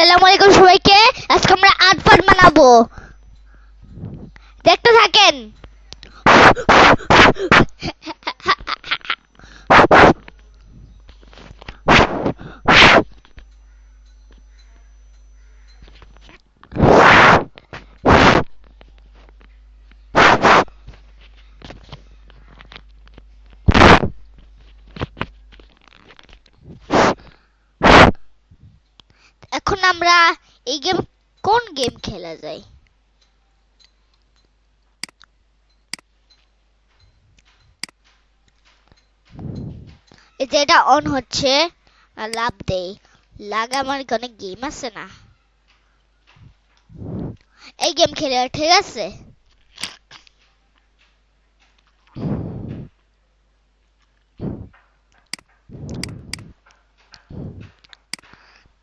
আসসালামু আলাইকুম সবাইকে। আজকে আমরা আর্ট পার্ট বানাবো, দেখতে থাকেন। এখন আমরা এই গেম, কোন গেম খেলা যায়? এই যে এটা অন হচ্ছে আর লাভ দেই, লাগে আমার অনেক গেম আছে না, এই গেম খেলে, ঠিক আছে?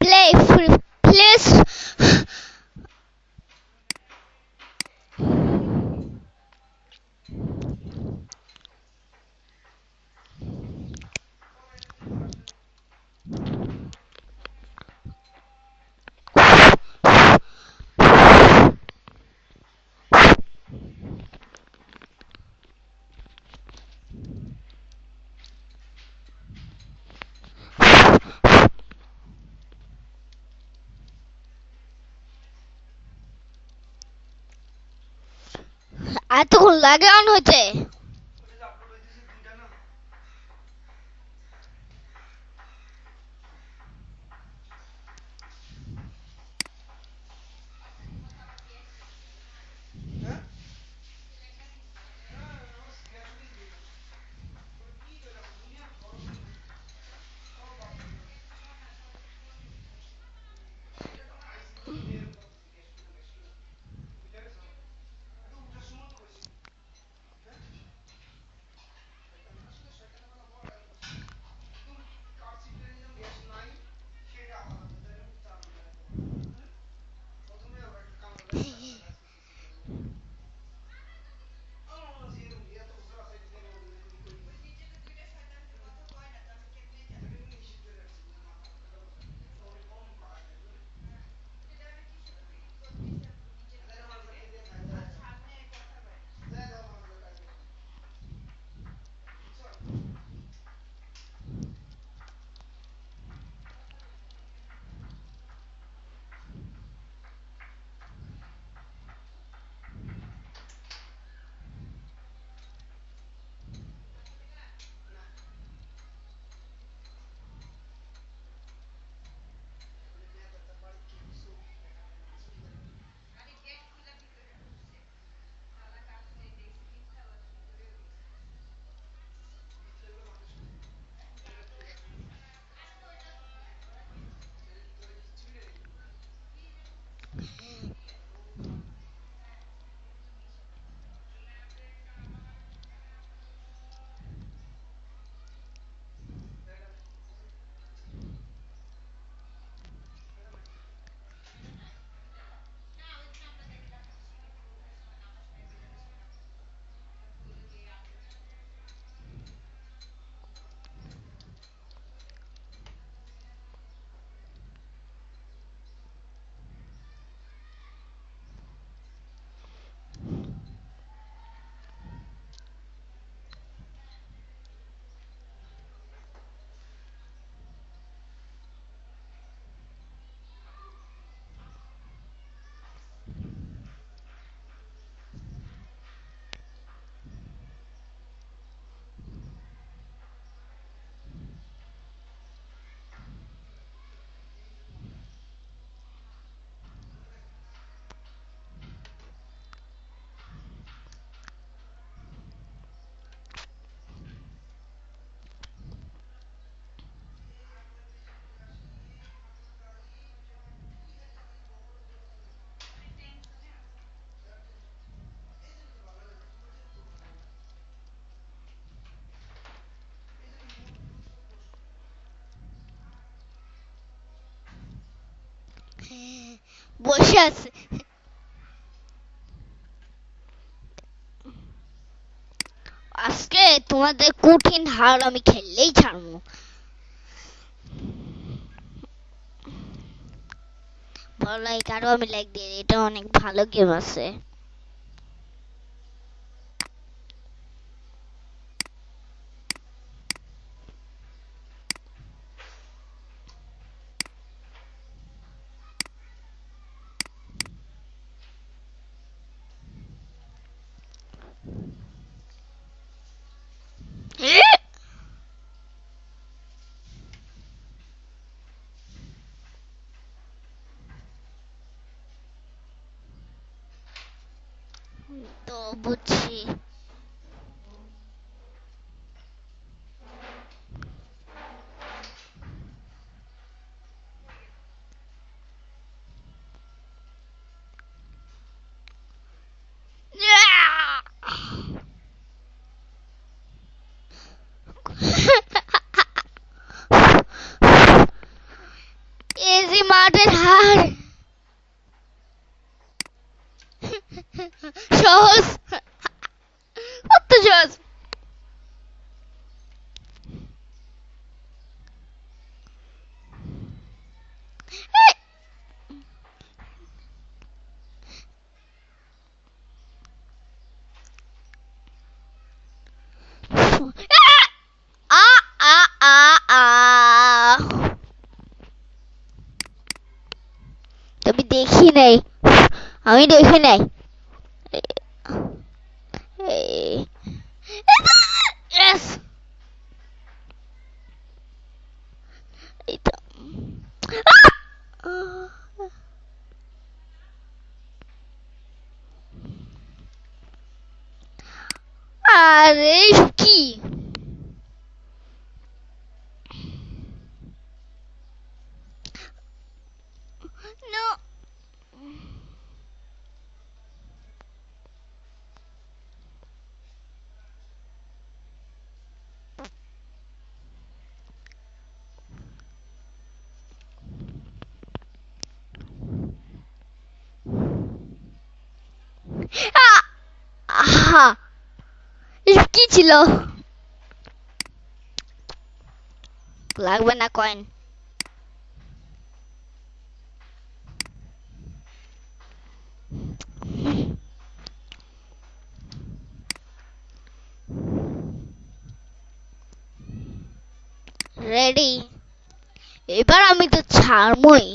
Play place. এতক্ষণ লাগে অন হচ্ছে। বসে আছে। আজকে তোমাদের কঠিন হার আমি খেললেই ছাড়বো। ভালো লাগে কারো আমি লাইক দিই, এটা অনেক ভালো গেম আছে। তো বুঝছি। ইজি মাঠের হার সহজ, কত সহজ। আ আ আ আ তুমি দেখি নাই, আমি দেখি নাই। Yes! এটা আরে কি নো আহা, এটা কি ছিল? লাগবে না কয়েন। রেডি, এবার আমি তো ছাড়মই।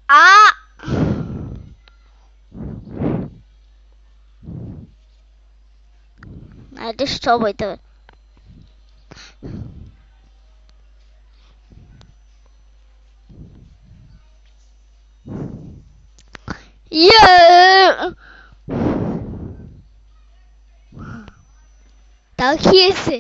আ এটা স্টপ হইতে হবে। ইয়ে তাও কি হয়েছে?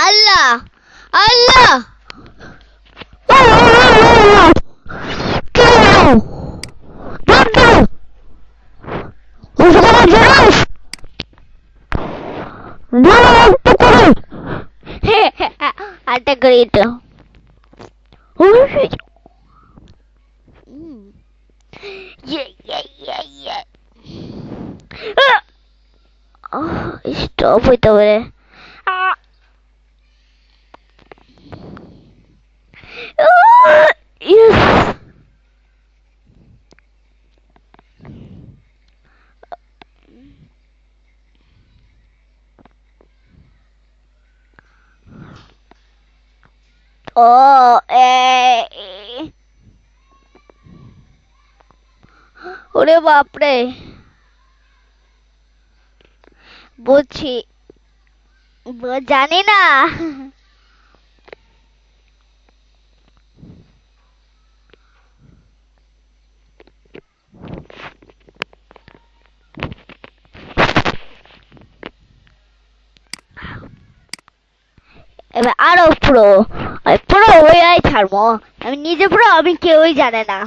আল্লাহ আল্লাহ আটা করে এটা স্টপ হইতে পারে। ও ওরে বাপরে, বুঝছি, জানি না। এবার আরো পুরো পুরো হয়ে ছাড়বো। আমি নিজে পুরো, আমি কেউই জানে না।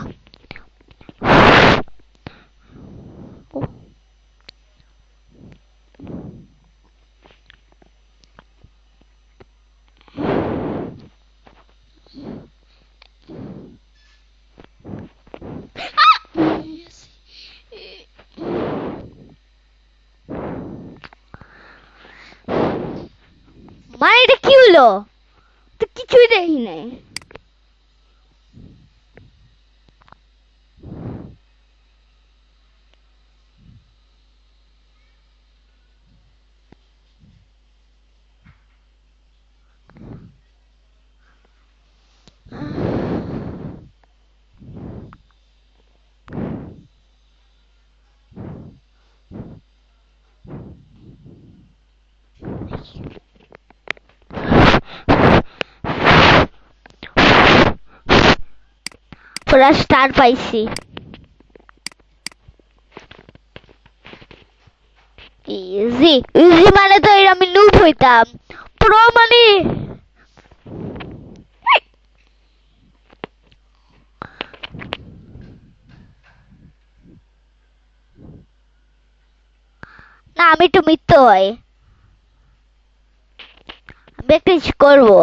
মানে এটা কি হলো? তো কিছুই দেখি নাই। পুরা স্টার পাইছি। ইজি ইজি মানে তো আমি নুব হইতাম। প্রো মানে না, আমি একটু মিথ্যে হয়। আমি একটা কিছু করবো।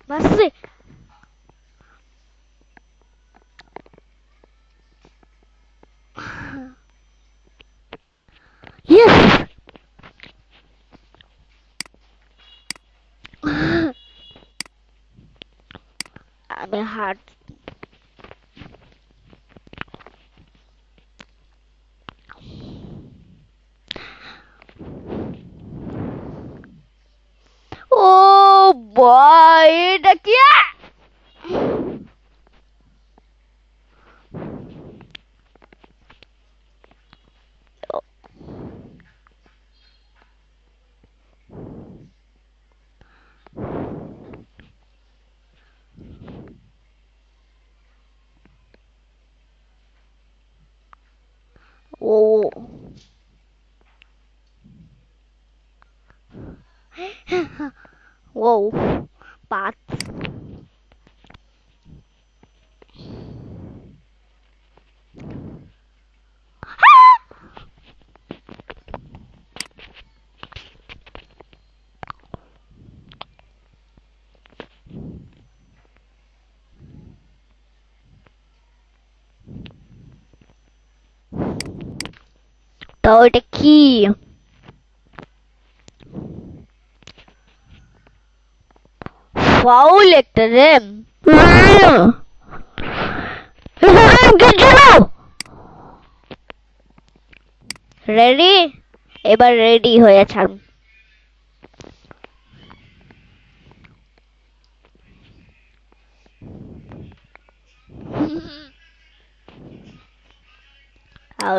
মাসি ইয়েস। আমি হার্ট ও বয়, এটা কি? ও ও পাত। তো এটা কি? ফাউল একটা রে। রেডি? এবার রেডি হয়ে ছাড়।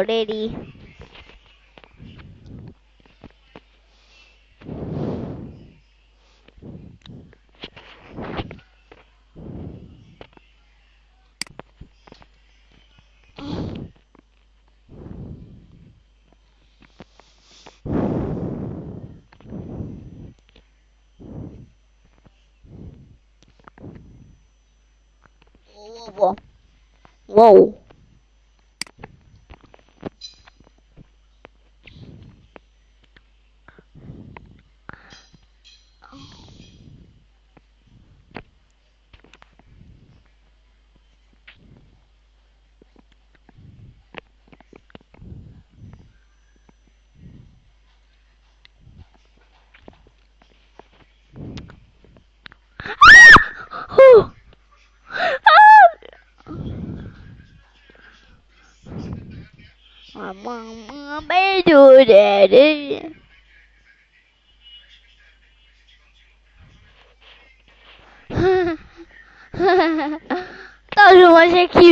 রেডি। Whoa. Whoa. তার সময় সে কি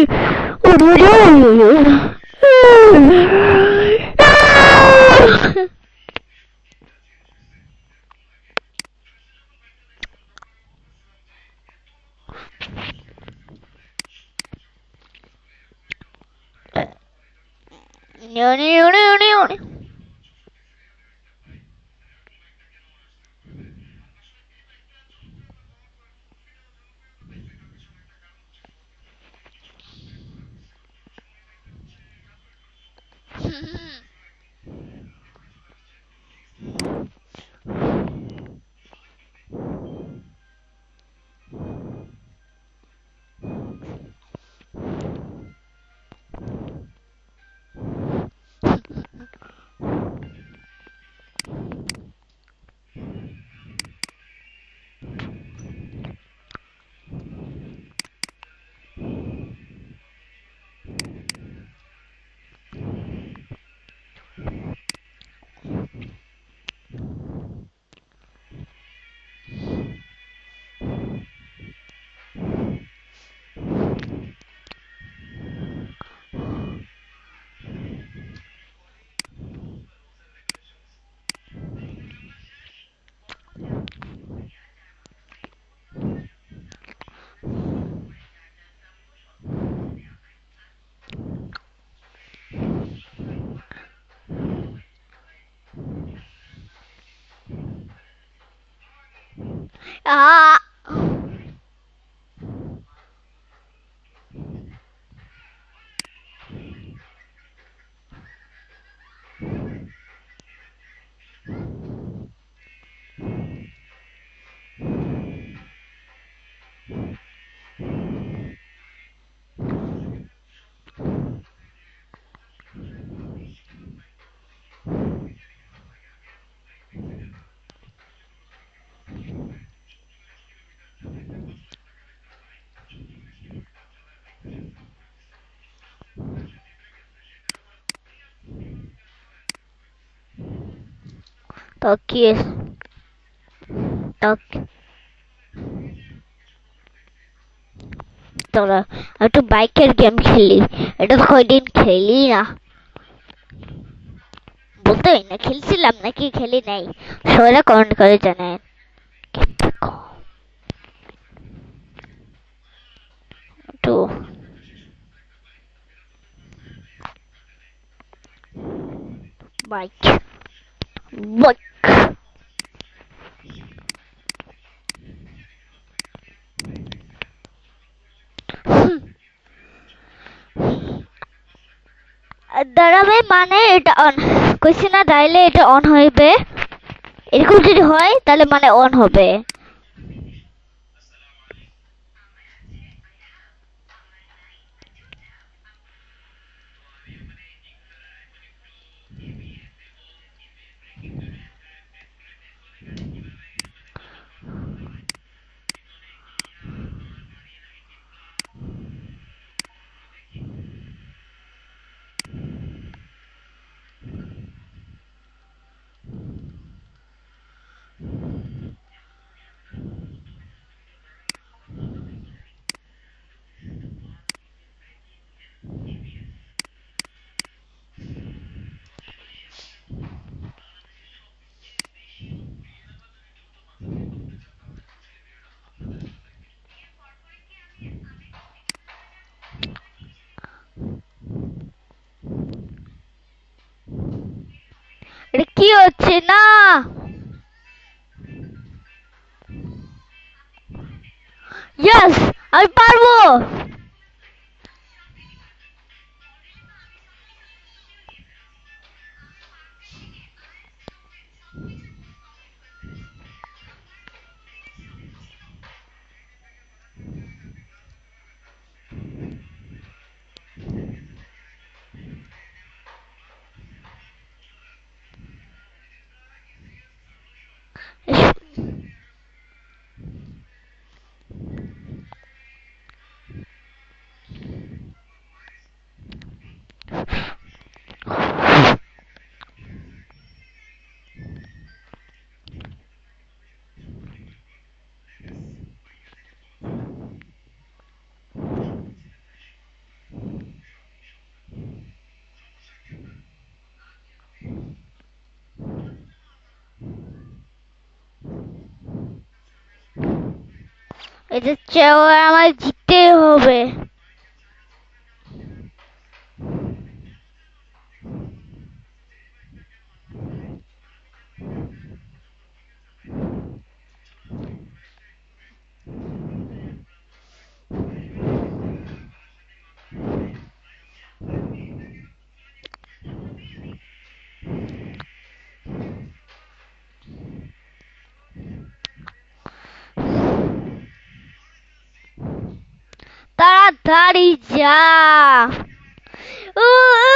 চলো একটু বাইকের গেম খেলি, এটা তো কয়দিন খেলি না, বলতে না খেলছিলাম নাকি খেলি নাই, সবাই কমেন্ট করে জানেন। তো বাইক বাইক দাঁড়াবে মানে এটা অন কইছি না, ডাইলে এটা অন হইবে, এরকম যদি হয় তাহলে মানে অন হবে। এটা কি হচ্ছে না? ইয়েস, আমি পারবো। এটা চেয়ে আমার জিততেই হবে। তাড়াতাড়ি যা। উ, উ,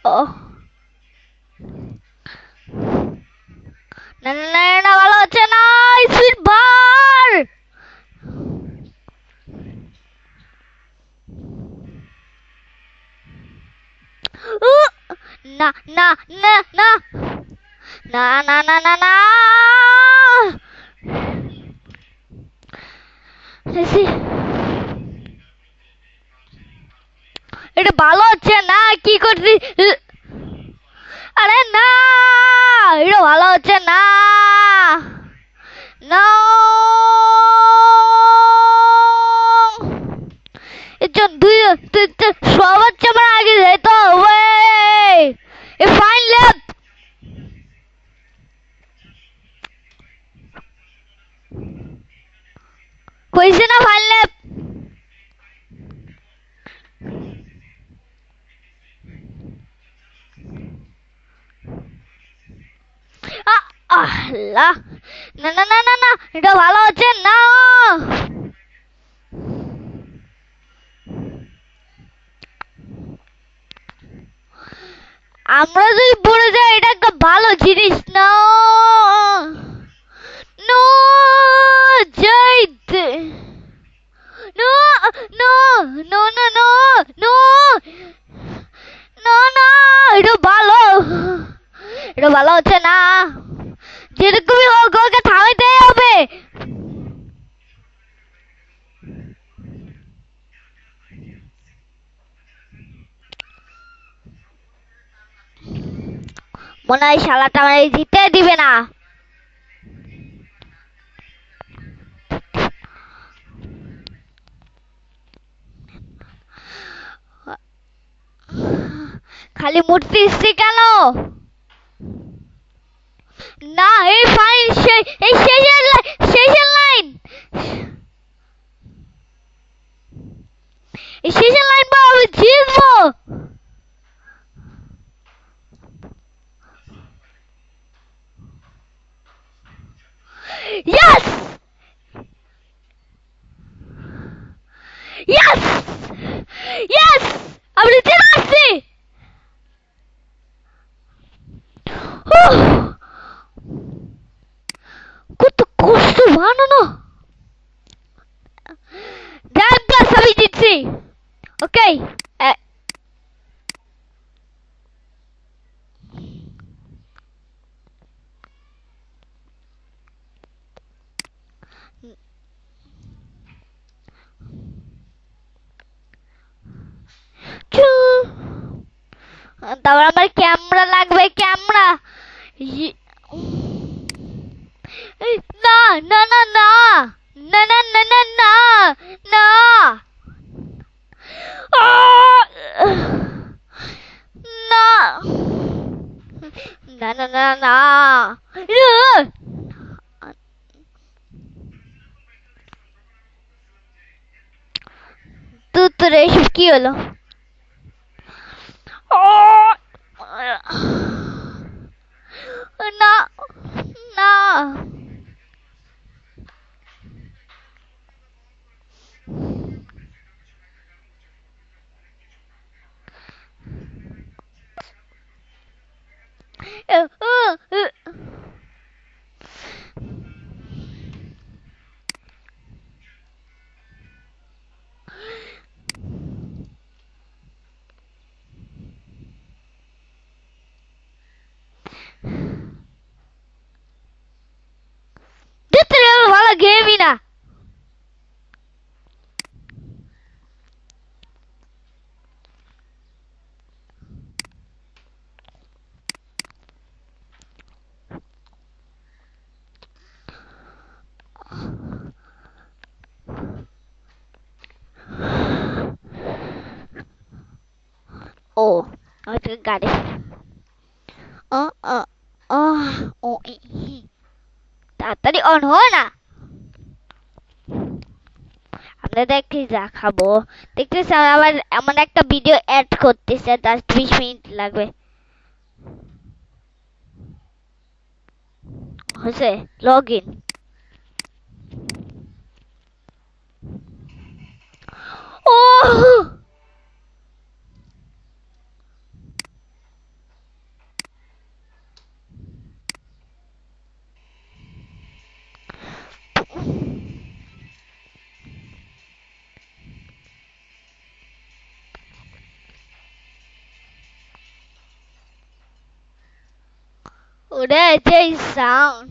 ও না না না না, ভালো হচ্ছে না। স্পিড বার। না না না না না না না না না। এটা ভালো হচ্ছে না, কি করছি? আরে না, এটা ভালো হচ্ছে না। না, দুই সব হচ্ছে আমার আগে যেতে হবে। Fine left. হয়েছে না ফাইন লেফট? আল্লাহ, না না না না না, এটা ভালো হচ্ছে না। আমরা যদি পড়ে যাই, এটা একটা ভালো জিনিস না। No Joy. No no no no no no no না, এটা ভালো, এটা ভালো হচ্ছে না। যেরকমই হোক ওকে থামাইতে হবে। মনে হয় শালাটা আমার জিতে দিবে না। খালি মূর্তি কেন? না, এই ফাইন, এই শেষের লাইন, এই শেষের লাইন পর আমি জিতবো। ইয়েস ইয়েস ইয়েস, আমি জিতে আসছি। কত কষ্ট বানানো। প্লাস আমি জিতছি। ওকে, তারপর আমার ক্যামেরা লাগবে, ক্যামেরা। না না না না না না না না না না, না না না না না। তোর এসব কি হলো? না না, ও ওই গাড়ি ও ও ও ও তাড়াতাড়ি অন হয় না। আপনাদের কি দেখাবো দেখতেছি আবার এমন একটা ভিডিও অ্যাড করতেছে 10-20 মিনিট লাগবে। হয়েছে লগ ইন। ও ওরে যে সাউন্ড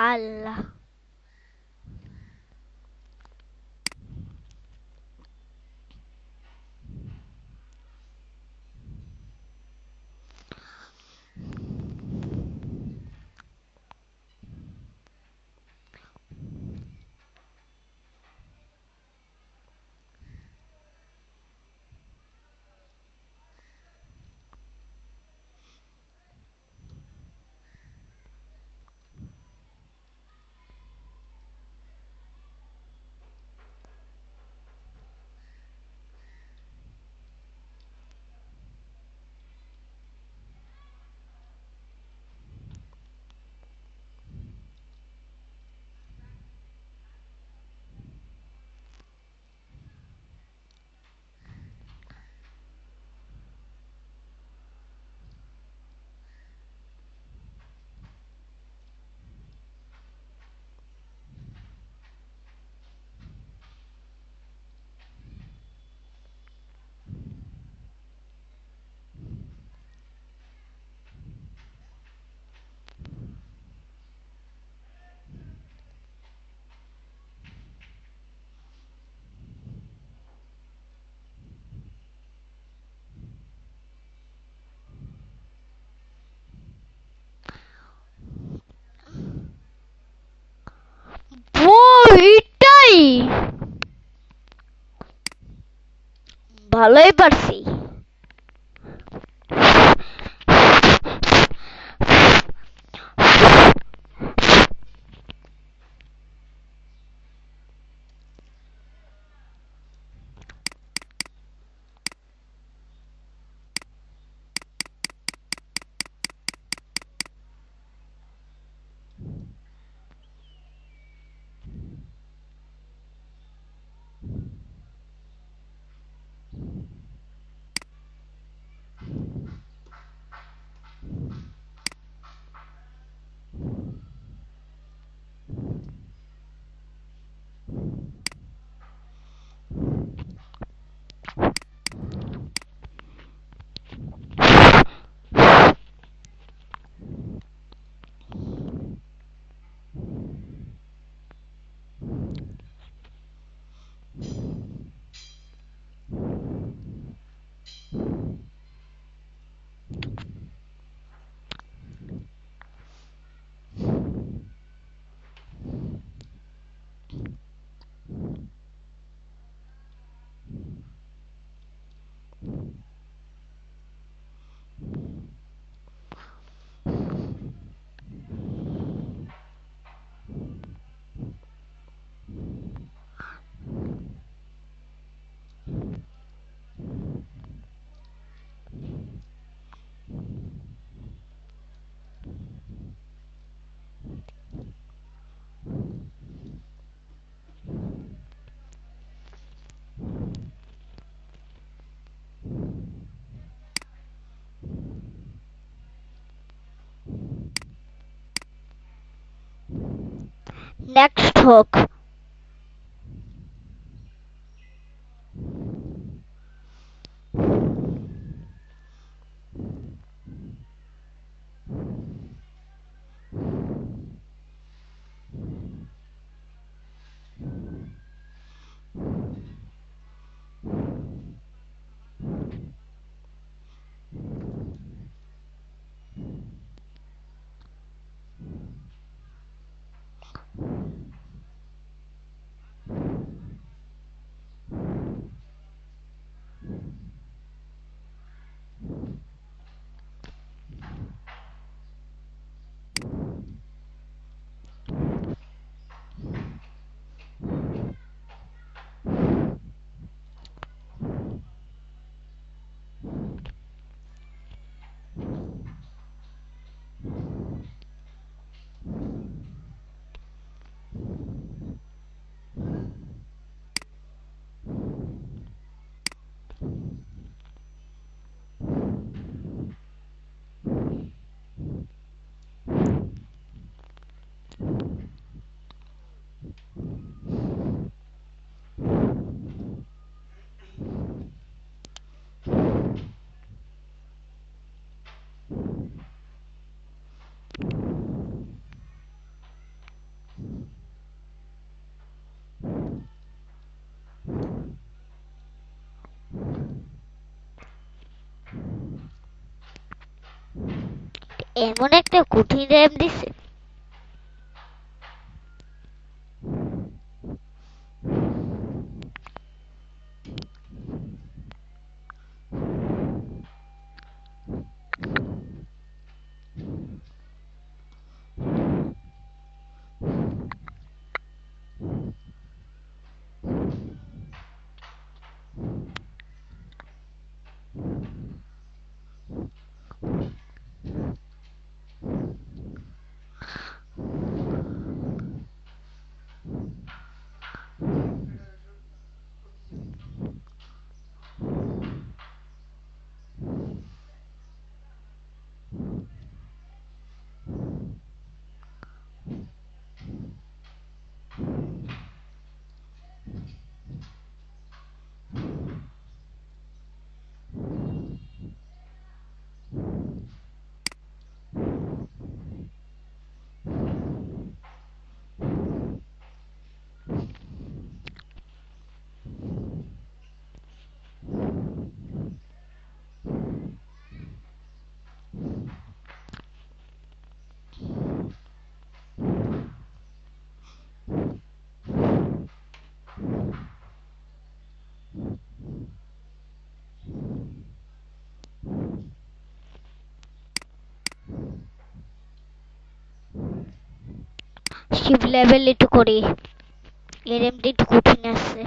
আল্লাহ এটাই ভালোই পারছি। নেক্সট হোক। এমন একটা কঠিন র্যাম দিছে। শিপ লেভেল একটু করি, এর এমনি একটু কঠিন আছে।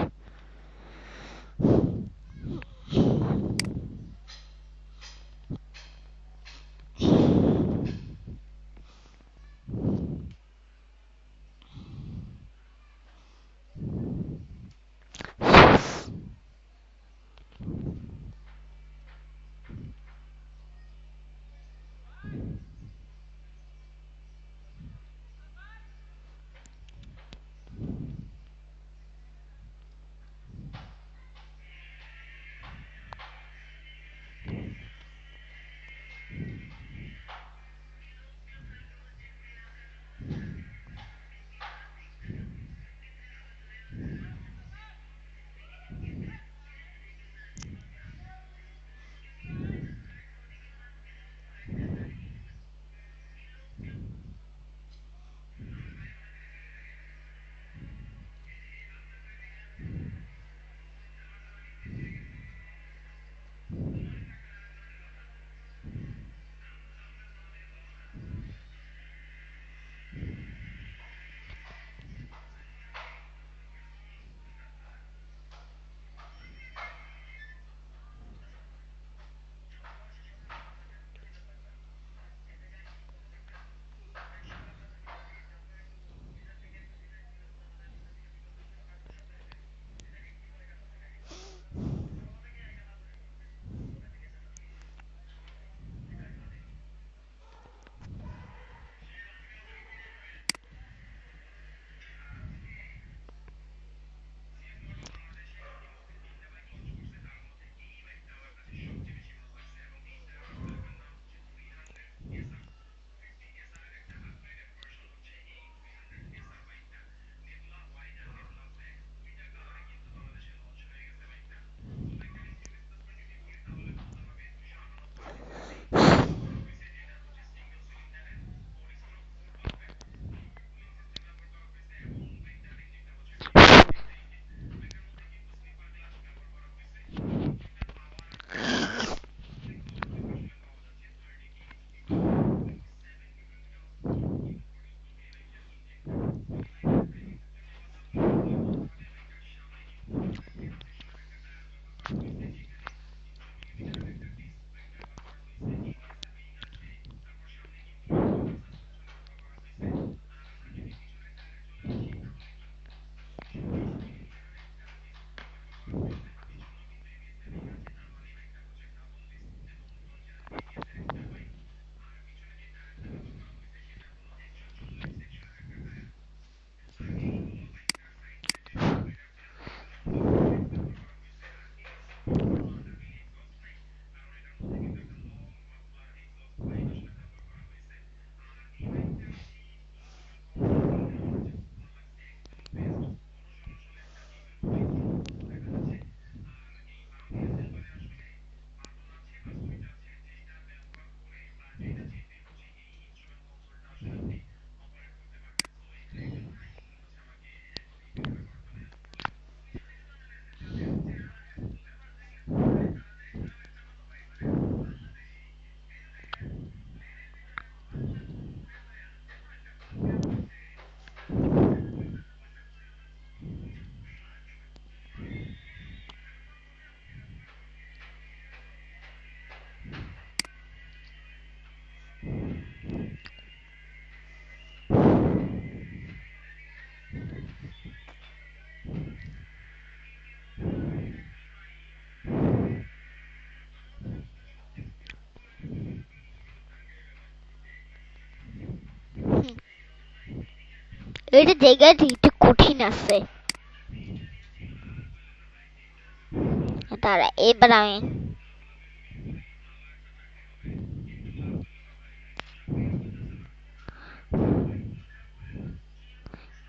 এটা জায়গাটি একটু কঠিন আছে। তারা এবার আমি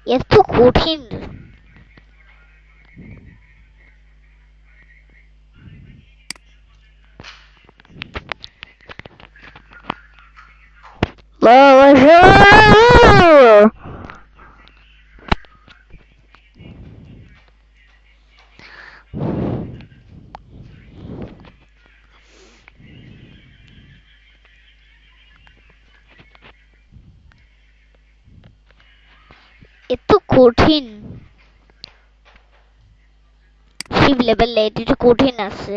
এত কঠিন। এত কঠিন শিব লেভেলে এটা একটু কঠিন আছে।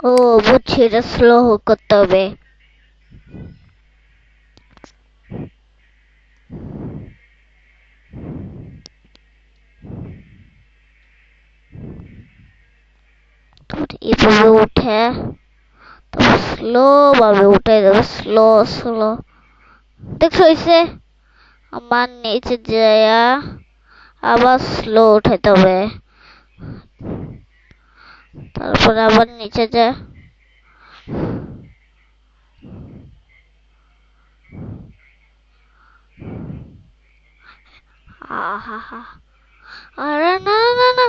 ও বুঝছি, এটা স্লো করতে হবে। এভাবে উঠে তারপর স্লো ভাবে উঠে যাবে, স্লো স্লো। দেখছো হয়েছে? আমার নিচে যায়া আবার স্লো উঠাইতে হবে, তারপরে আবার নিচে যায়। আহা, আরে না না না।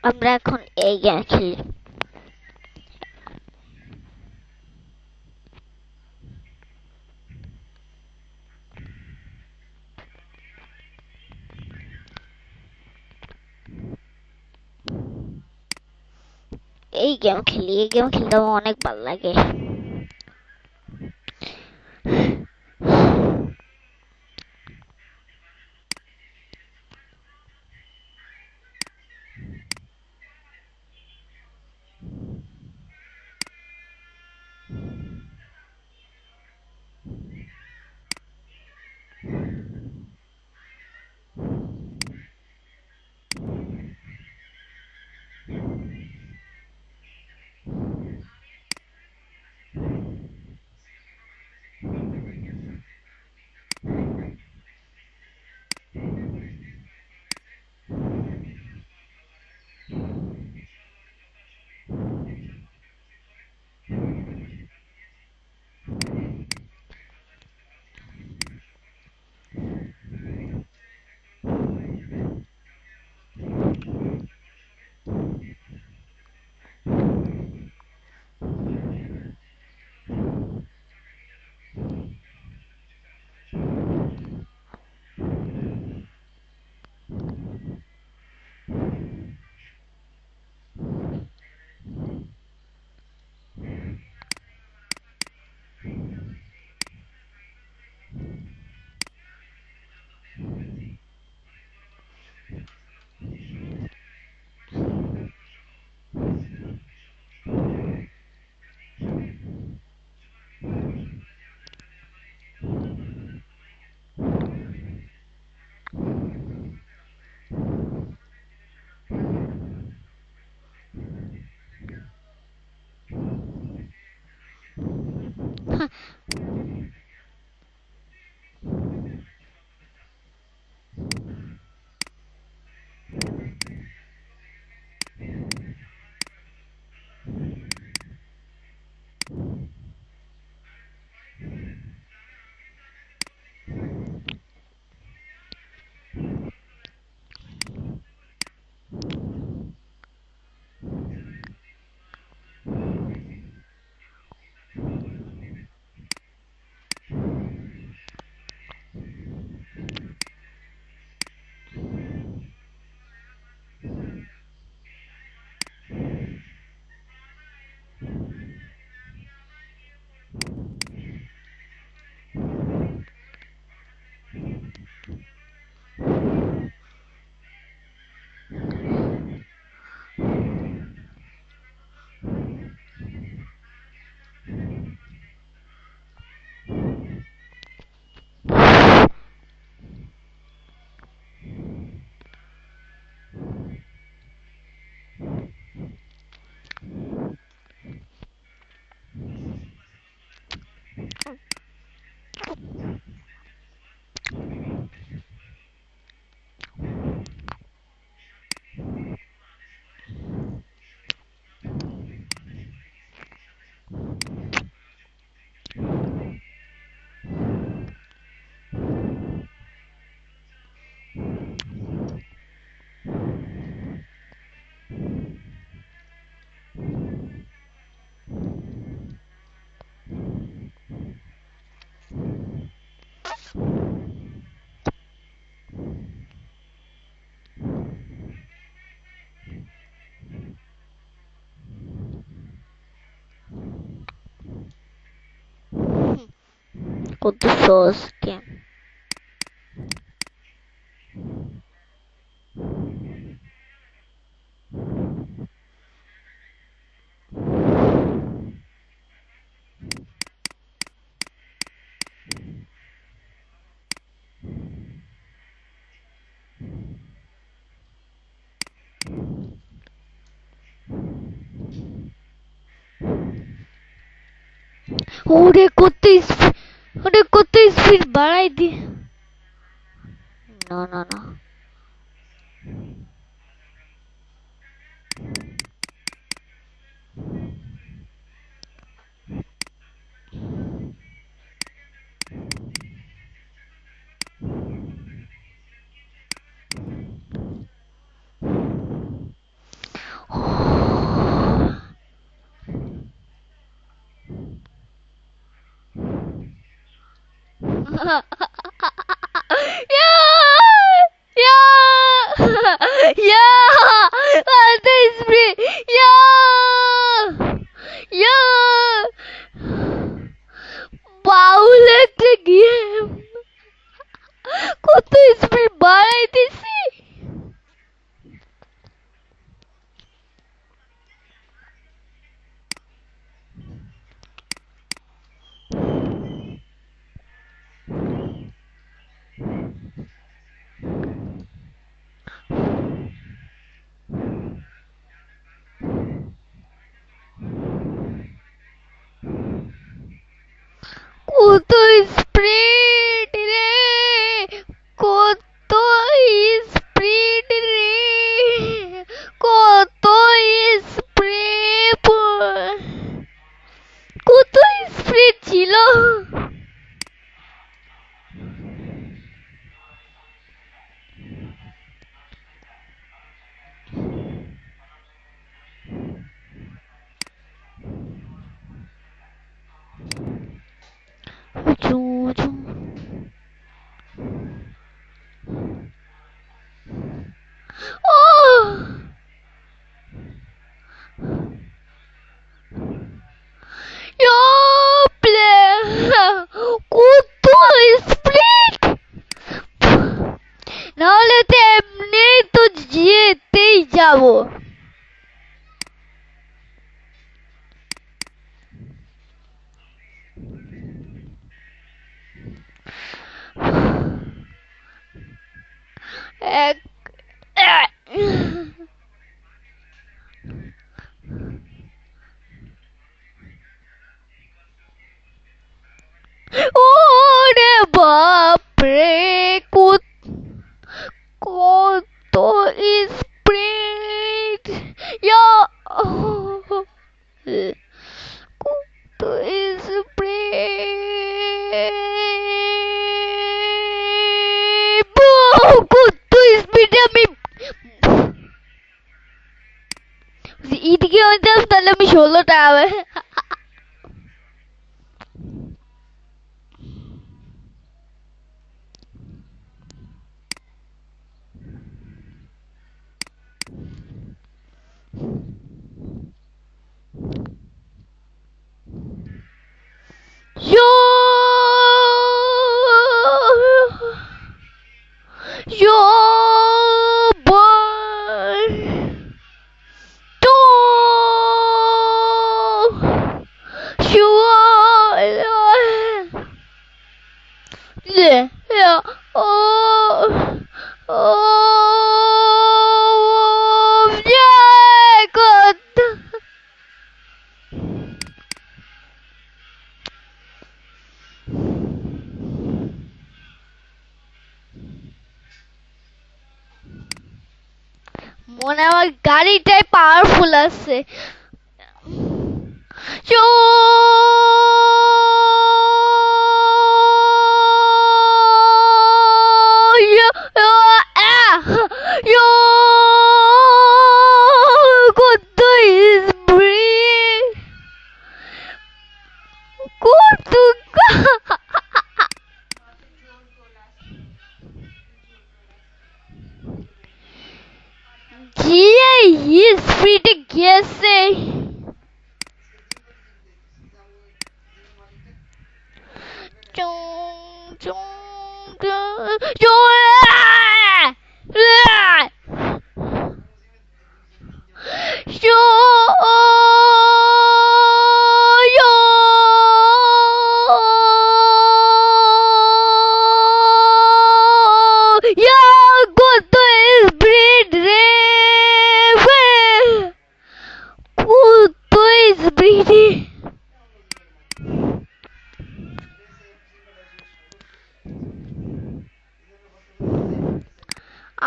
আমরা এখন এই গেম খেলি। এই গেম খেলি, এই গেম খেলতে আমার অনেক ভালো লাগে। কত সহজ গেম। ওরে কত স্পিড বাড়াই দি। না না না, বাউল একটা গেম, কত স্পিড বাড়াইতেছি। কত স্পিড রে, কত স্পিড রে, কত স্পিড, কত স্পিড ছিল। জু জু। ও প্লে, কত স্পিড, নাহলে তো এমনি তো যেতেই যাবো। এক বাপরে কত স্পিড কত স্পিড কত স্পিডে আমি এদিকে হইতাম তাহলে আমি 16টা হবে Yo, yo, boy, to, yo, yeah, yeah, yeah, good. মনে আমার গাড়িটাই পাওয়ারফুল আছে কত কত গিয়ে স্পিডে গেছে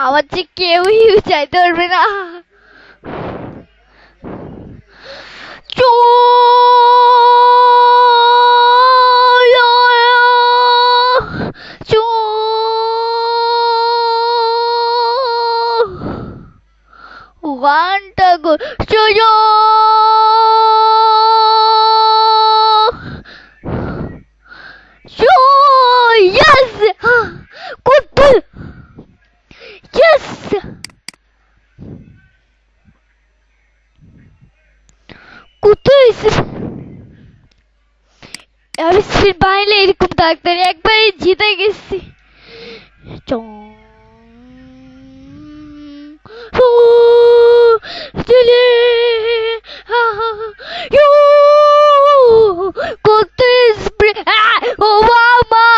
আমার যে কেউই চাইতে পারবে না গানটা গো yes কত yes কত আমি স্পিড বাড়াইলে এরকম থাকতো একবারই জিতে গেছি কত স্পিড ও মামা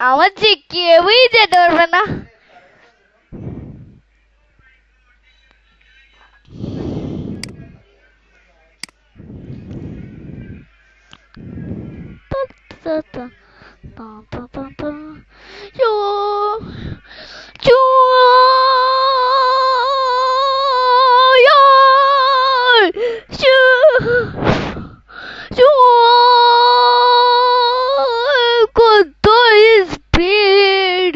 আমার যে কেউই যেতে পারবে না কত স্পিড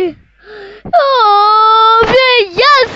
yes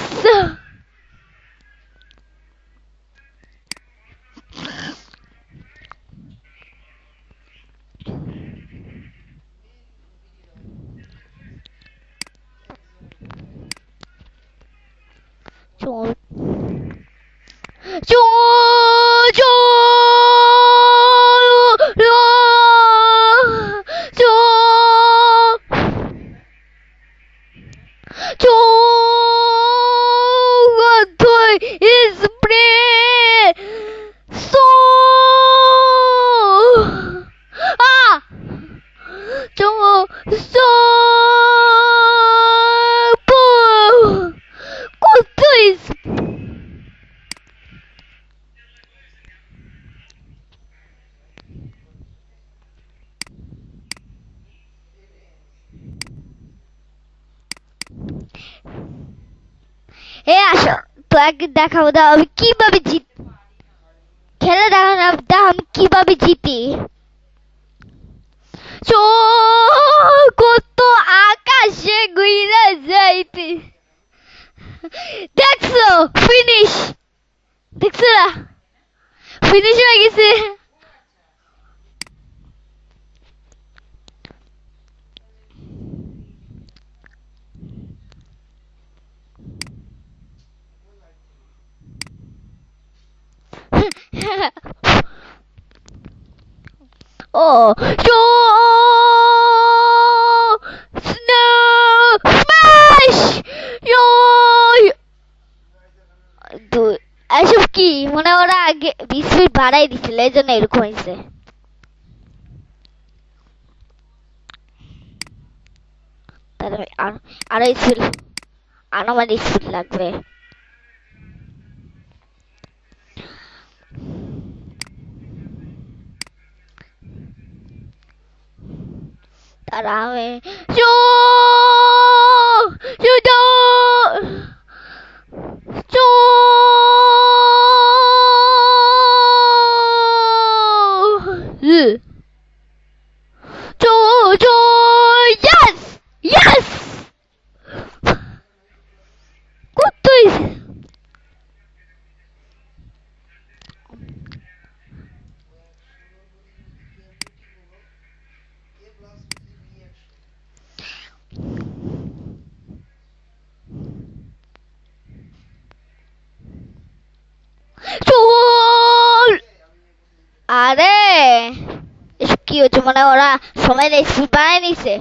এ আসো তো একদিন দেখাবো, দাও আমি কিভাবে জিত, খেলে দেখো না, দাও আমি কিভাবে জিতি। কত আকাশে ঘুরে যাইতে, দেখছো ফিনিশ, দেখছো না ফিনিশ হয়ে গেছে। ও স্নো স্ম্যাশ, এসব কি মানে ওরা আগে 20 ফিট বাড়াই দিছিল, এই জন্য এরকম হয়েছে। তাহলে আরো স্পিড, আরো মানে স্পিড লাগবে। তারা আমি yes yes কত চল। আরে এসব কি হচ্ছে, মানে ওরা সময় স্পিড বাড়ায় নিছে।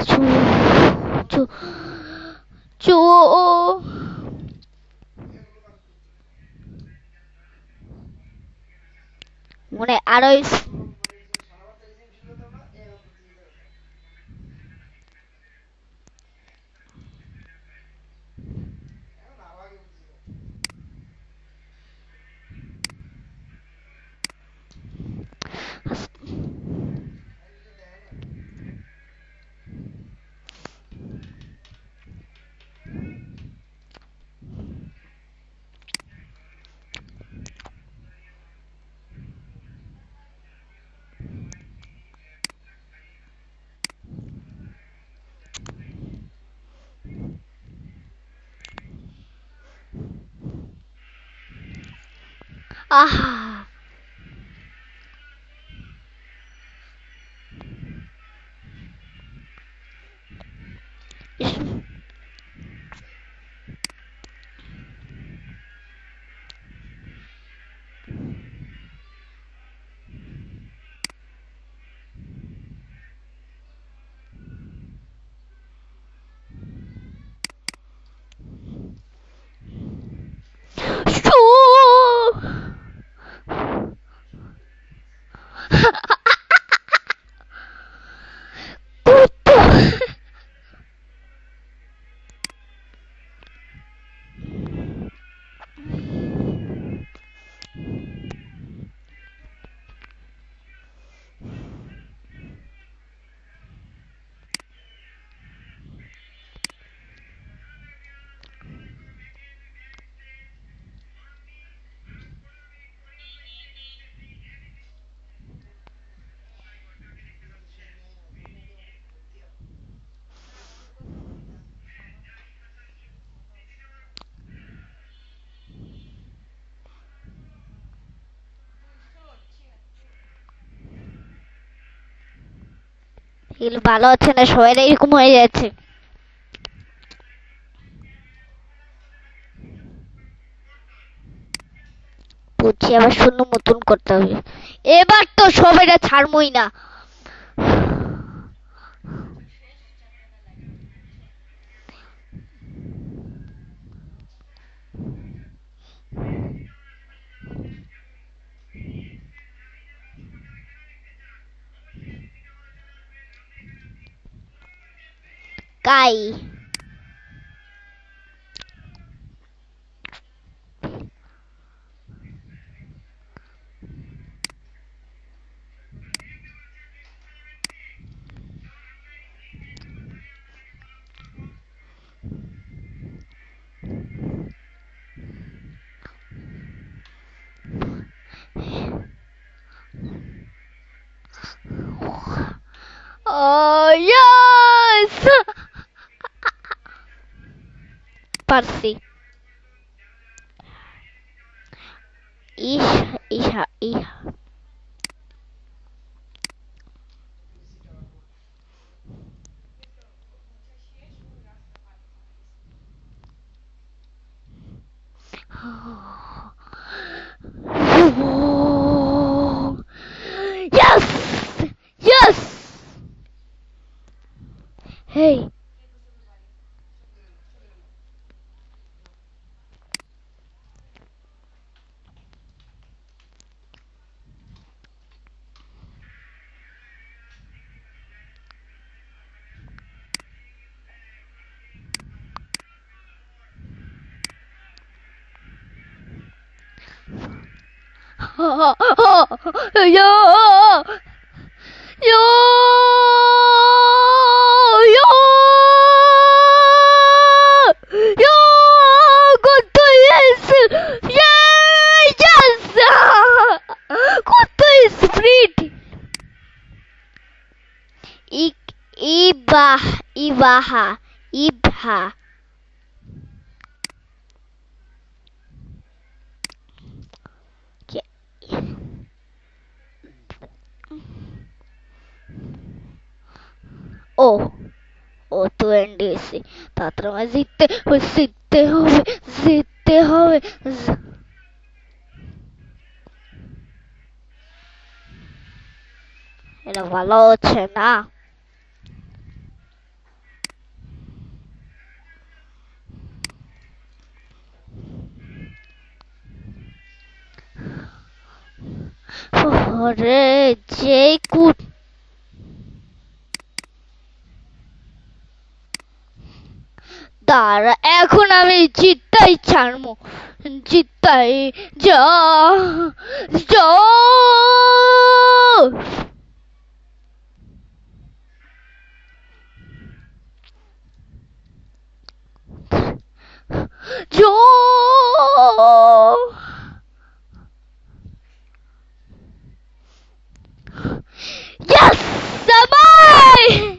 চো চো চো মানে আরো আহা চো কত এগুলো ভালো হচ্ছে না, সবাই এরকম হয়ে যাচ্ছে। বুঝছি, আবার শূন্য মতন করতে হবে। এবার তো সবাইটা ছাড়মই না। sky. Oh yes! Parsi. Hija. Yes! Yes! Hey. Yo! Yo! Yo! Yo! Quanto isso? Yeah! Yes! Quanto isso, Fred? Ibaha. Ibha. Oh. ও তো এনডিসি তাড়াতাড়ি আমায় জিততে হবে এটা ভালো হচ্ছে না ওরে যেই কুট দাঁড়া এখন আমি জিততেই ছাড়বো জিততেই যা যা যা Yes! Sabay!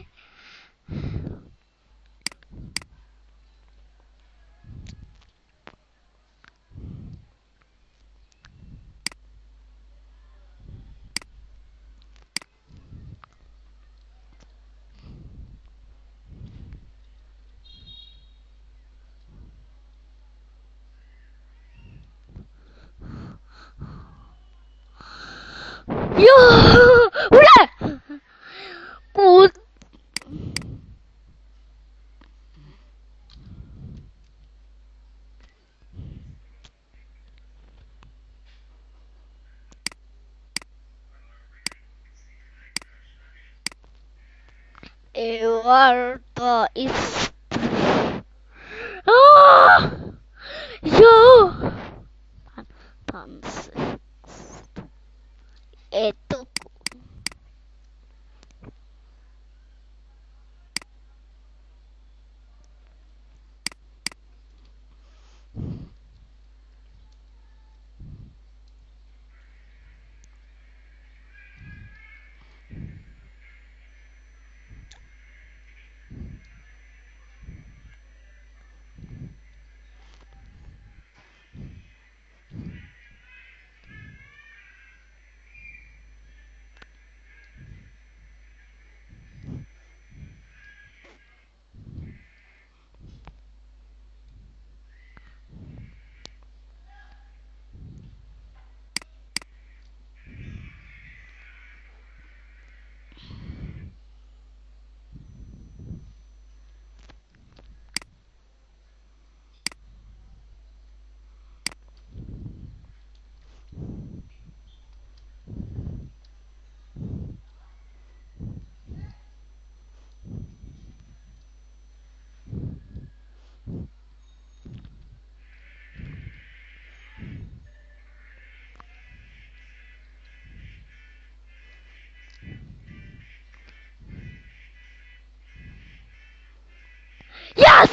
Yo! Udah! Put. Evar the is. Ah! Yo! Entonces, esto. Yes!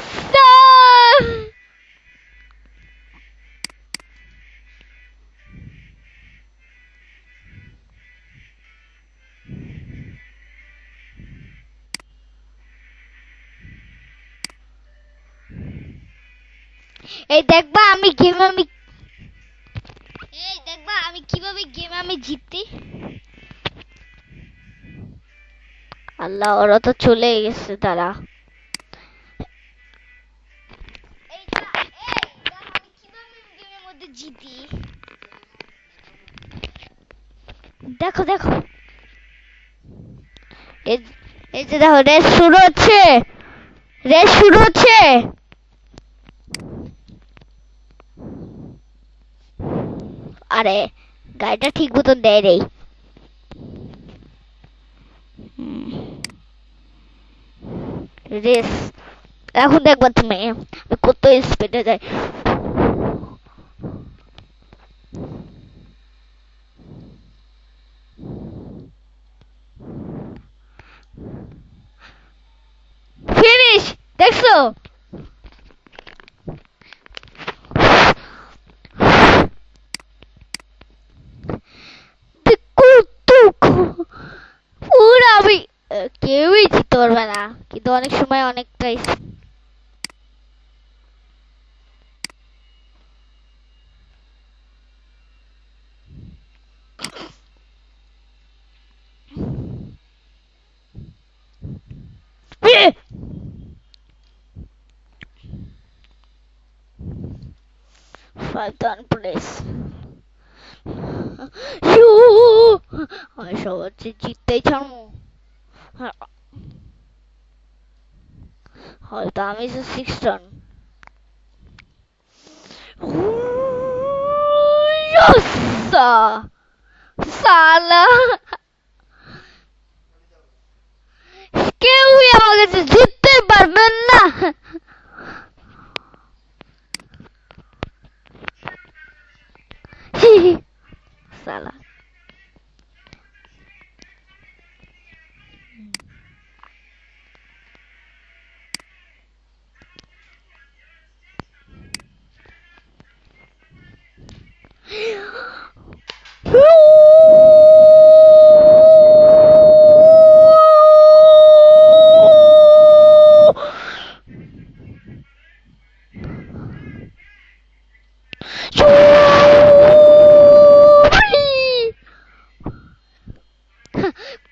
এই দেখবা আমি কিভাবে গেম আমি জিততে। আল্লাহ, ওরা তো চলে গেছে, তারা। আমি কিভাবে গেমের মধ্যে জিতি। দেখো দেখো, এই এই যে দেখো, রেস শুরু হচ্ছে, রেস শুরু হচ্ছে। আরে গাড়িটা ঠিক মতন দেয় নেই। রেস, এখন দেখবা তুমি আমি কত স্পিডে যাই। ফিনিশ, দেখছো? কত পুরা আমি কেউই জিততে পারবে না, কিন্তু অনেক সময় অনেকটাই। ফাইভ ডান প্লেস। আমি সবার চেয়ে জিততেই ছাড়বো। হয়তো আমি যে 6 রান। সালা, কেউই আমার কাছে জিততে পারবেন না। সালা,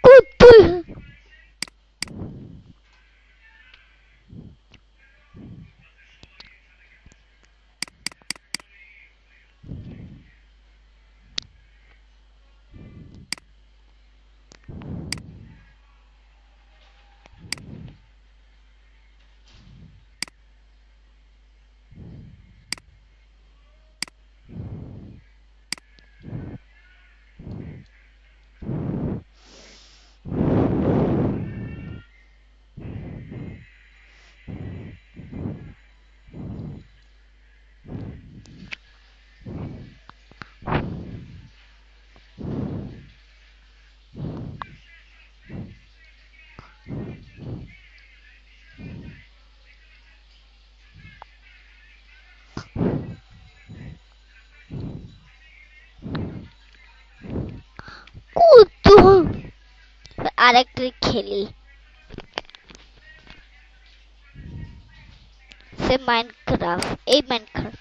কত কত আরেকটা খেলি, সে মাইনক্রাফট, এই মাইনক্রাফট।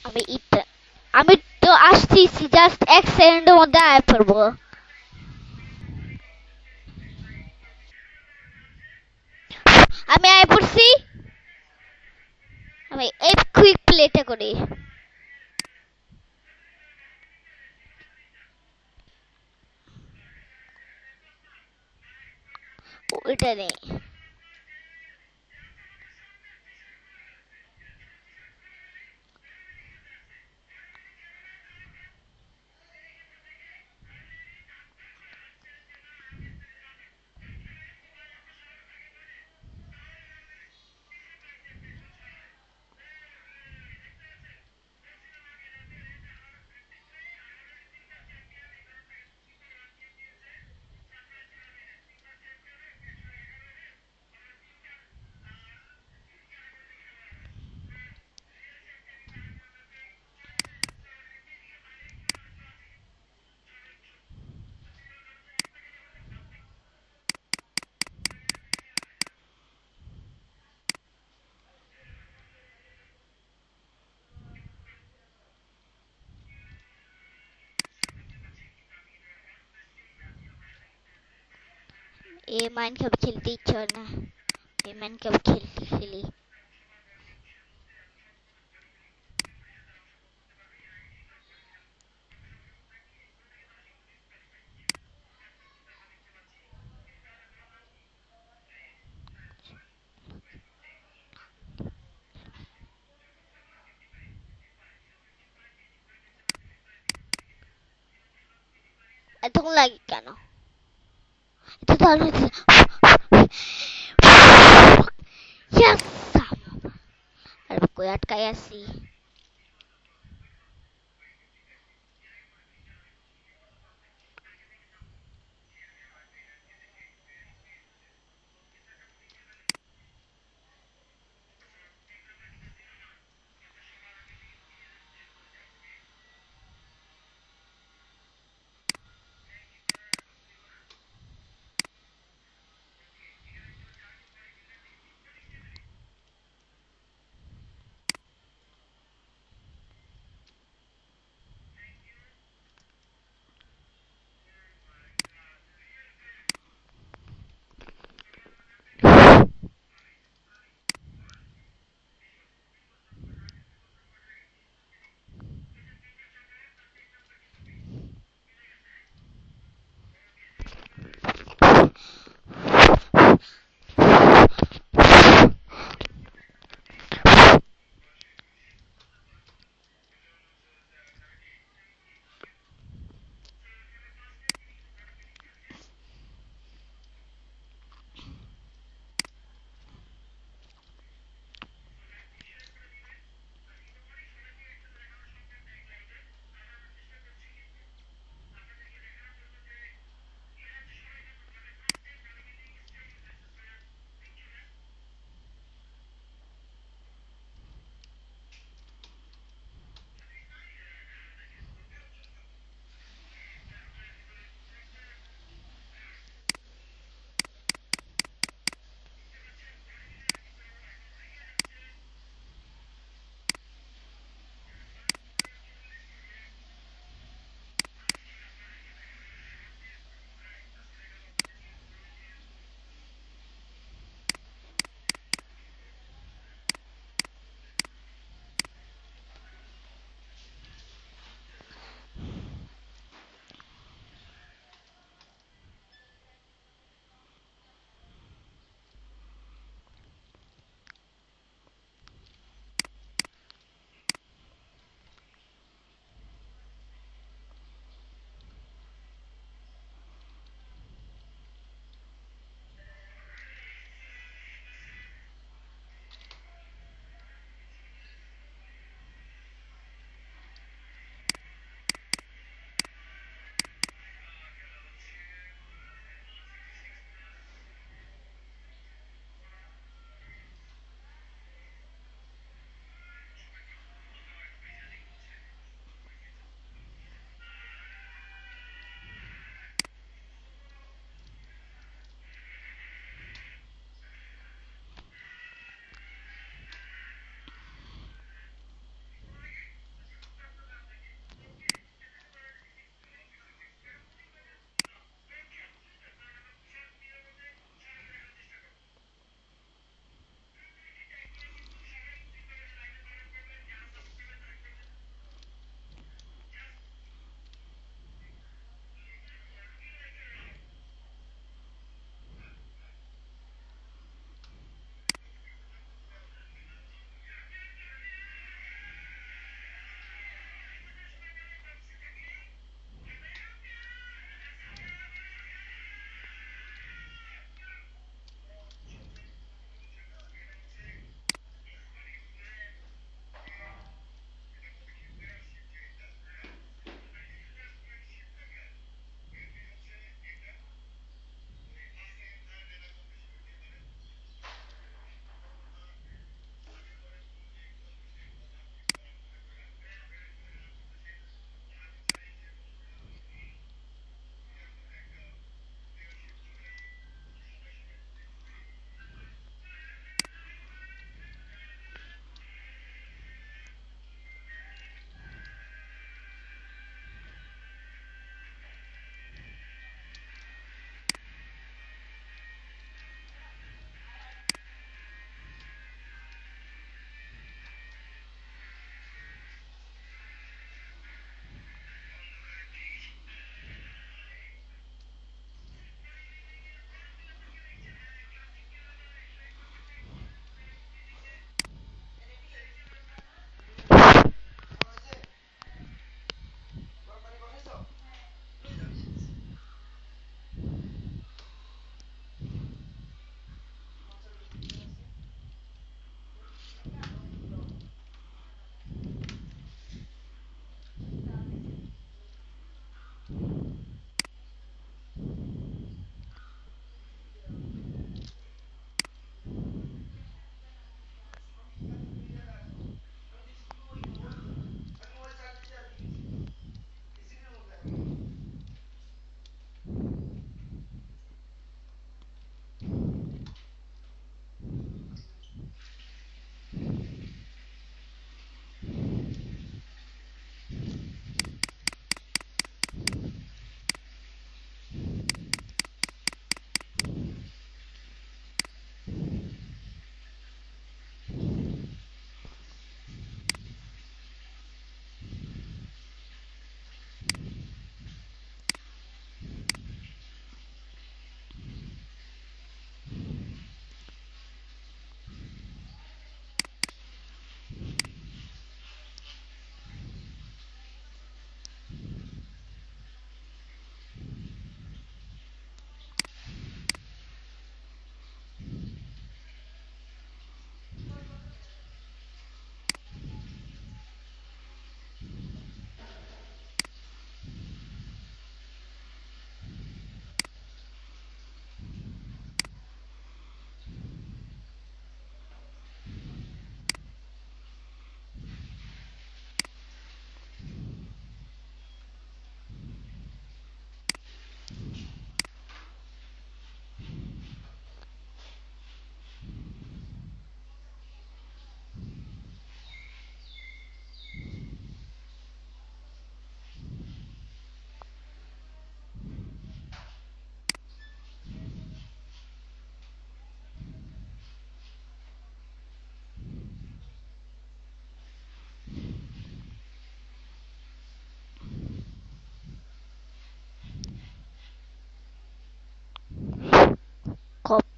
আমি ইটা, আমি তো আসতেছি, জাস্ট 1 সেকেন্ডের মধ্যে আয় পড়বো। আমি আয় পড়ছি, আমি এই কুইক প্লেটা করি। ওইটা নেই। এ মাইনক্রাফট খেলতে ইচ্ছে হয় না। এই মাইনক্রাফট খেলি। এতক্ষণ লাগে কেন? এটা তো আরো Yes! আর কই আটকাই আছি।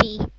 পার্টি।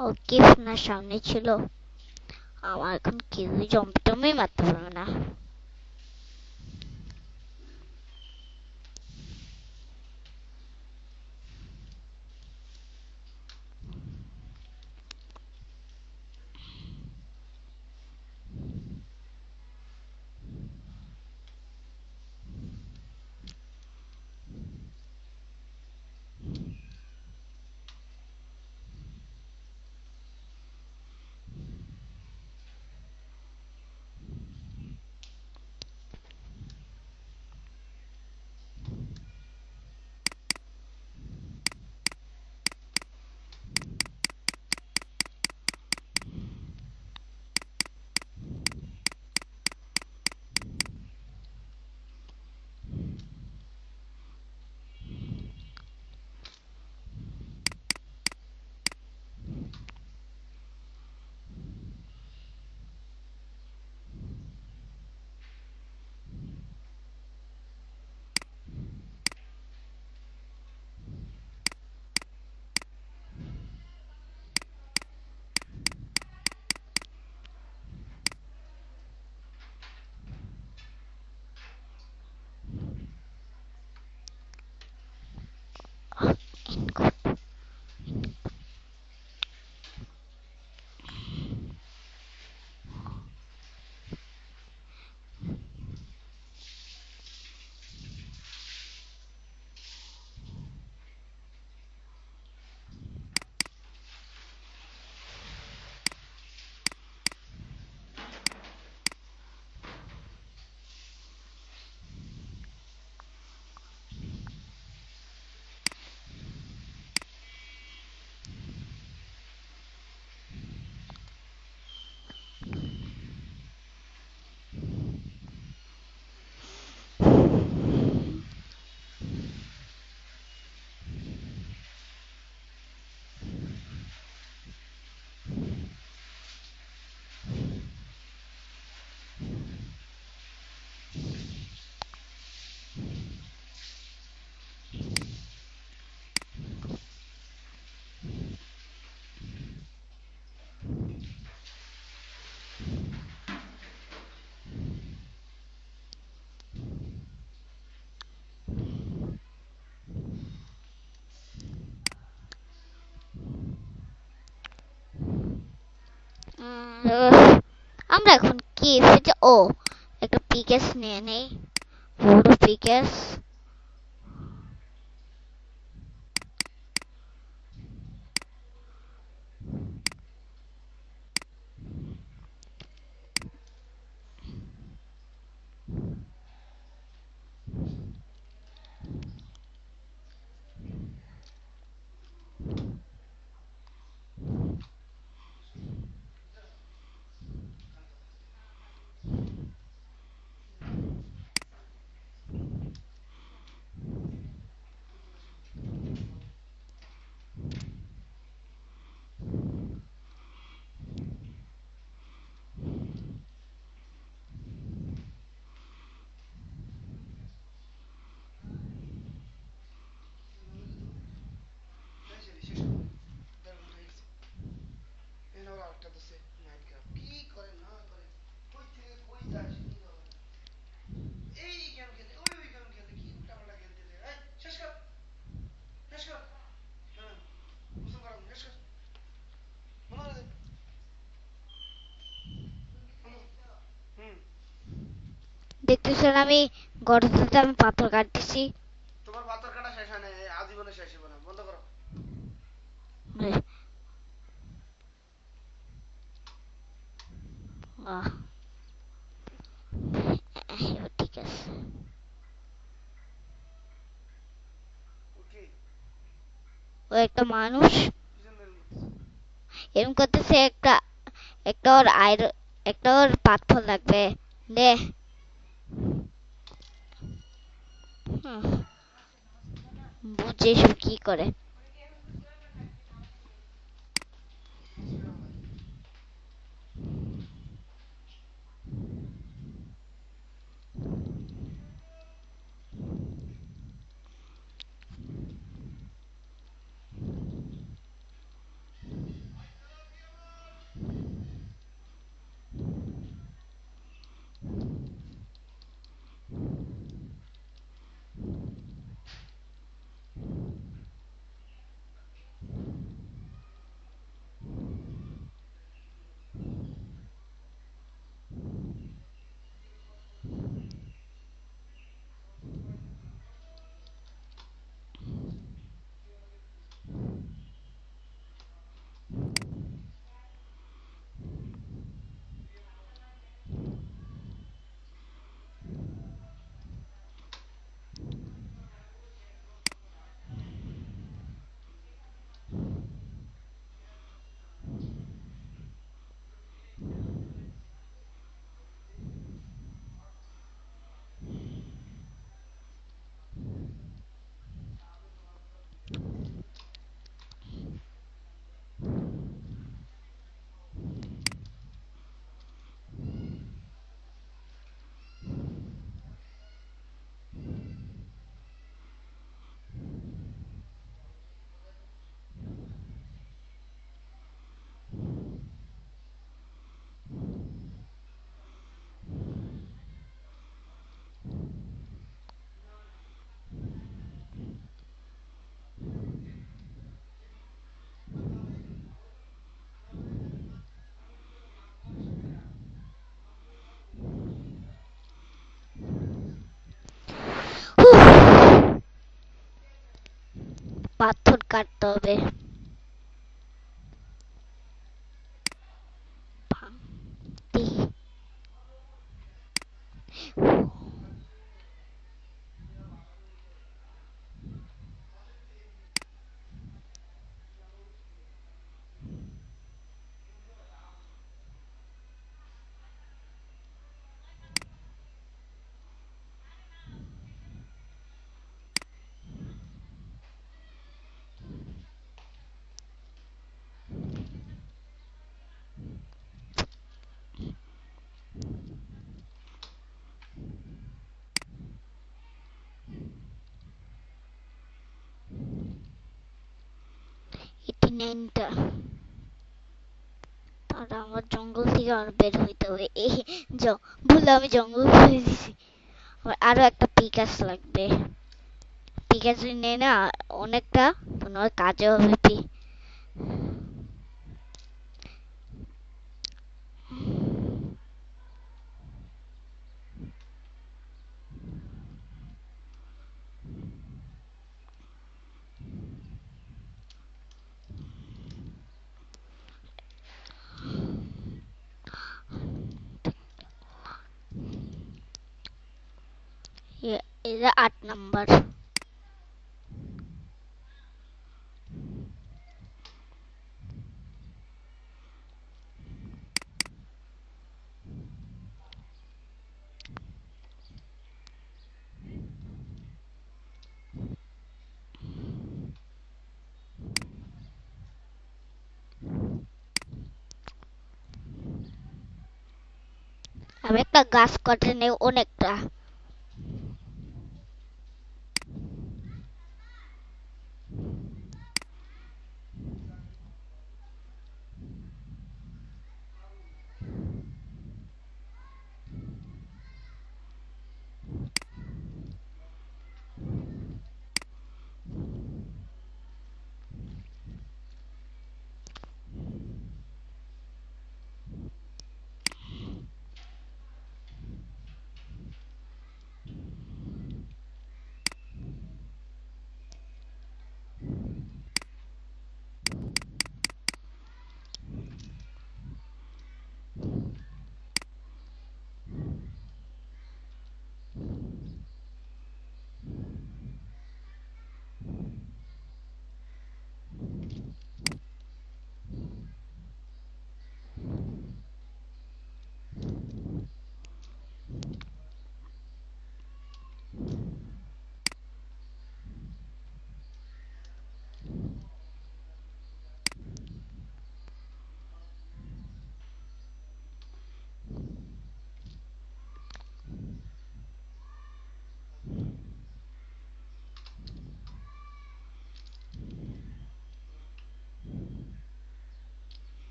ও গিফট না সামনে ছিল, আমার এখন কেউই জম্পি টম্পি মারতে পারবে না। আমরা এখন কি এসেছে? ও, একটা পিকেস নিয়ে নেই, বড় পিকেস। দেখতেছেন আমি গর্তটাতে আমি পাথর কাটতেছি। তোমার পাথর কাটা শেষ হয় না, আজীবনে শেষ হবে না, বন্ধ করো। ঠিক আছে। ওকে, ও একটা মানুষ কি জন্য এরকম করতেছো? এরকম করতেছে। একটা একটা ওর আয়রন, একটা ওর পাথর লাগবে। দে। হুম, বুঝে এসব কি করে। পাথর কাটতে হবে। দেখি। এটি নাইনটা। তাহলে আমার জঙ্গল থেকে আর বের হইতে হবে। এই ভুলে আমি জঙ্গল করে দিছি। আমার আরো একটা পিকাস লাগবে। পিকাস নেই না অনেকটা, তোমার কাজে হবে। এই যে 8 নাম্বার। আমি একটা গাছ কাটে নেই অনেকটা।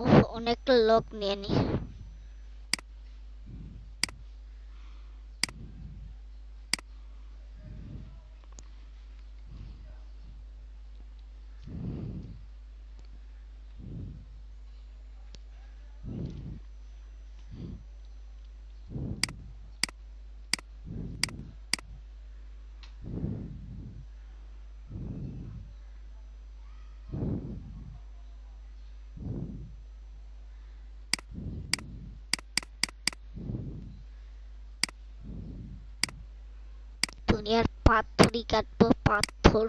উফ, অনেক লোক নিয়ে নি। দুনিয়ার পাথরই কাটবো, পাথর।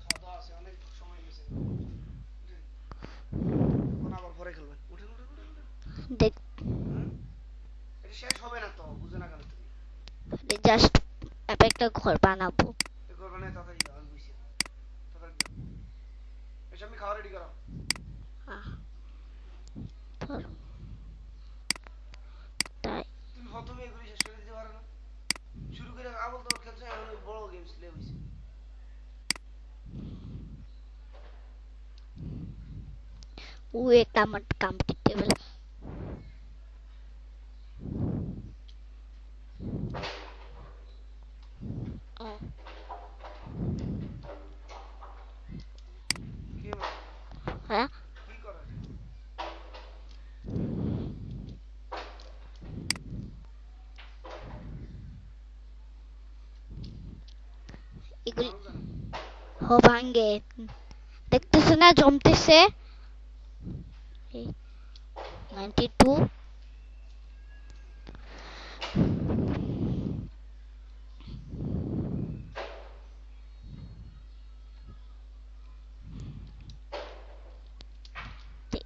খাওয়া দাওয়া আছে, অনেক সময় গেছে। উঠেন, এখন আবার পরে খেলবেন। উঠেন উঠেন উঠেন উঠেন। দেখ, হুম? এটা শেষ হবে না তো, বুঝো না কেন তুমি? জাস্ট একটা ঘর বানাবো। এ করবে না, তাড়াতাড়ি যাও, আমি বুঝছি। তাড়াতাড়ি যাও। এসে আমি খাওয়া রেডি করো। আহ, ধর, তাই তুমি Wait, I'm at competitive. Oh, কি হবে? হ্যাঁ কি করা যায়? এগুলি ভালো জানো। ভাঙ্গে দেখতেছে না জমতেছে 92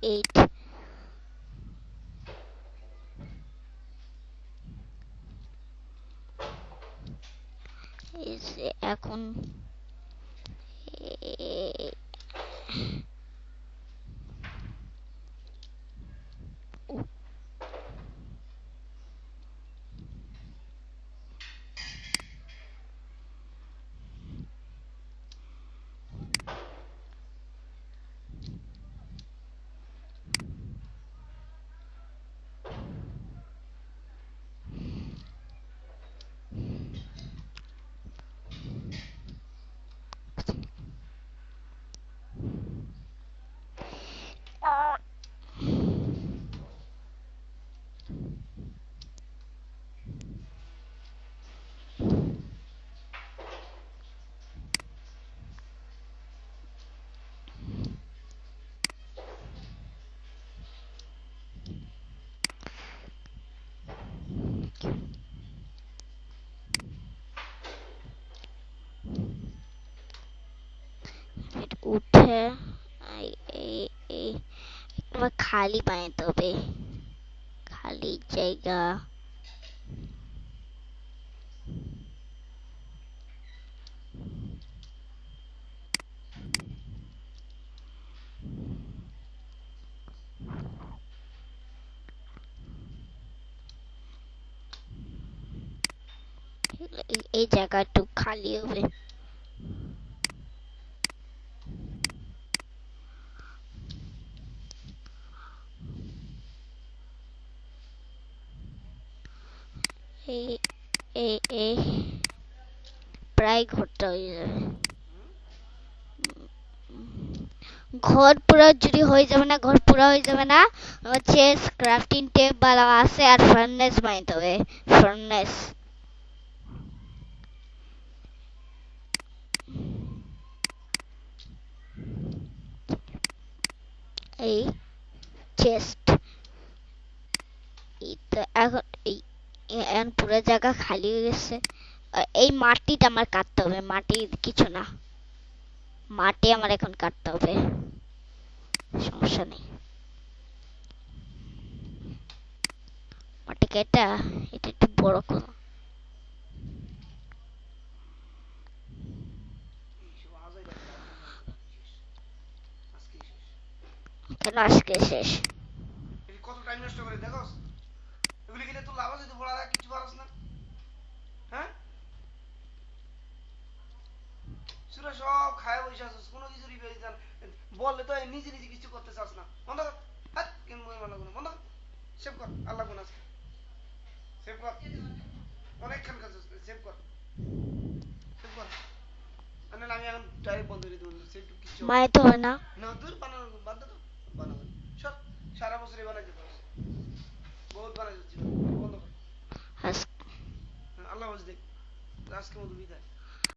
8 এখন এ- উঠে তোমার খালি বানাতে হবে খালি জায়গা এই জায়গা একটু খালি হবে এই এই এই প্রায় ঘরটা হয়ে যাবে ঘর পুরো যদি হয়ে যাবে না ঘর পুরো হয়ে যাবে না হচ্ছে ক্রাফটিং টেবিল আছে আর ফার্নেস বানাইতে হবে ফার্নেস এই চেস্ট এই তো এখন এখন পুরো জায়গা খালি হয়ে গেছে এই মাটিটা আমার কাটতে হবে মাটি কিছু না মাটি আমার এখন কাটতে হবে সমস্যা নেই মাটি কেটে এটা একটু বড় করো এইসব আজই রাখলে আর মনে হয় শেষ। আজকেই শেষ। কেন আজকে শেষ এই কত টাইম নষ্ট করে দেখোস? এগুলি কিনে তোর লাভ আছে তুই বলা কিছু পারস না? হ্যাঁ? সুরা সব খায় বসে আছিস কোনো কিছু রিপেয়ার জান বললে তো নিজে নিজে কিছু করতে চাস না বন্ধ কর হাত কেন বই মানা কোনো বন্ধ কর সেভ কর আল্লাহ কোন আজকে সেভ কর অনেকক্ষণ কাজ সেভ কর সেভ কর না আমি এখন ডাইরেক্ট বন্ধ করে দেবো সেভ কিছু হবে মায়ের তো হবে না না দূর বানানো বাদ দে তো বানাবো সব সারা বছরই বানাইতে পারস বহুত বানাই যাচ্ছি বন্ধ কর আজ আল্লাহ হাফেজ দেখ আজকে মতো বিদায়